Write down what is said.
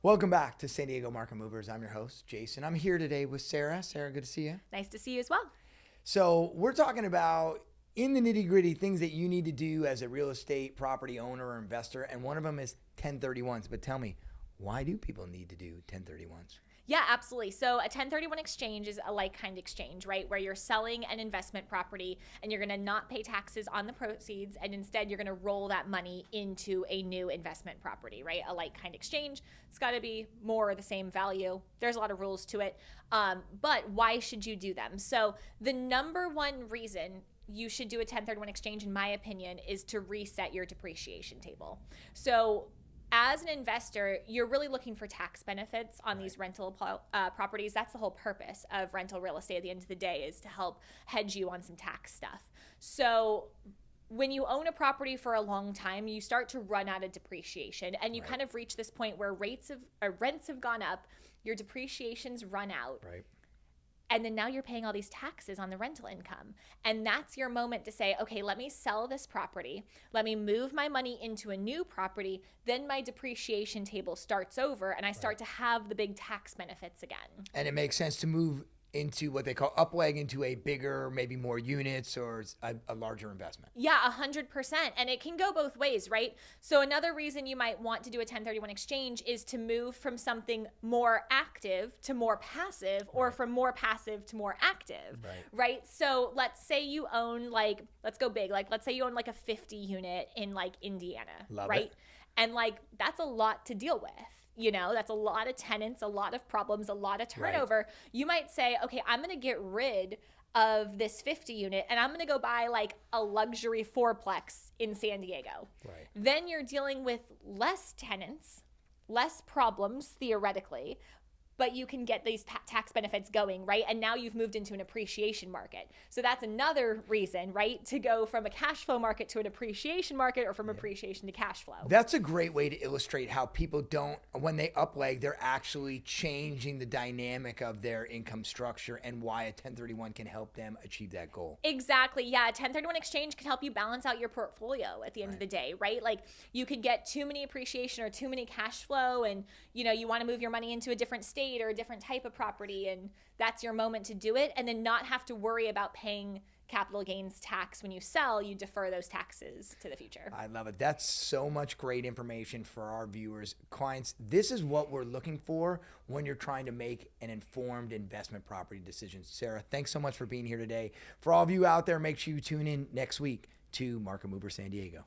Welcome back to San Diego Market Movers. I'm your host, Jason. I'm here today with Sarah. Sarah, good to see you. Nice to see you as well. So we're talking about, in the nitty gritty, things that you need to do as a real estate property owner or investor. And one of them is 1031s. But tell me, why do people need to do 1031s? Yeah, absolutely. So a 1031 exchange is a like-kind exchange, right? Where you're selling an investment property and you're going to not pay taxes on the proceeds, and instead you're going to roll that money into a new investment property, right? A like-kind exchange. It's got to be more or the same value. There's a lot of rules to it. But why should you do them? So the number one reason you should do a 1031 exchange, in my opinion, is to reset your depreciation table. So as an investor, you're really looking for tax benefits on these rental properties. That's the whole purpose of rental real estate at the end of the day, is to help hedge you on some tax stuff. So when you own a property for a long time, you start to run out of depreciation, and you kind of reach this point where rents have gone up, your depreciation's run out. Right. And then now you're paying all these taxes on the rental income. And that's your moment to say, okay, let me sell this property. Let me move my money into a new property. Then my depreciation table starts over and I start to have the big tax benefits again. And it makes sense to move into what they call upleg, into a bigger, maybe more units or a larger investment. Yeah, 100%. And it can go both ways, right? So another reason you might want to do a 1031 exchange is to move from something more active to more passive, or from more passive to more active, right? So let's say you own, let's go big. Let's say you own like a 50 unit in Indiana, Love right? it. And that's a lot to deal with. You know, that's a lot of tenants, a lot of problems, a lot of turnover. Right. You might say, okay, I'm going to get rid of this 50 unit and I'm going to go buy a luxury fourplex in San Diego. Right. Then you're dealing with less tenants, less problems theoretically, but you can get these tax benefits going, right? And now you've moved into an appreciation market. So that's another reason, right, to go from a cash flow market to an appreciation market, or from appreciation to cash flow. That's a great way to illustrate how people don't, when they upleg, they're actually changing the dynamic of their income structure, and why a 1031 can help them achieve that goal. Exactly. Yeah. A 1031 exchange can help you balance out your portfolio at the end of the day, right? You could get too many appreciation or too many cash flow, and you want to move your money into a different state or a different type of property, and that's your moment to do it, and then not have to worry about paying capital gains tax when you sell. You defer those taxes to the future. I love it. That's so much great information for our viewers. Clients, this is what we're looking for when you're trying to make an informed investment property decision. Sarah, thanks so much for being here today. For all of you out there, make sure you tune in next week to Market Mover San Diego.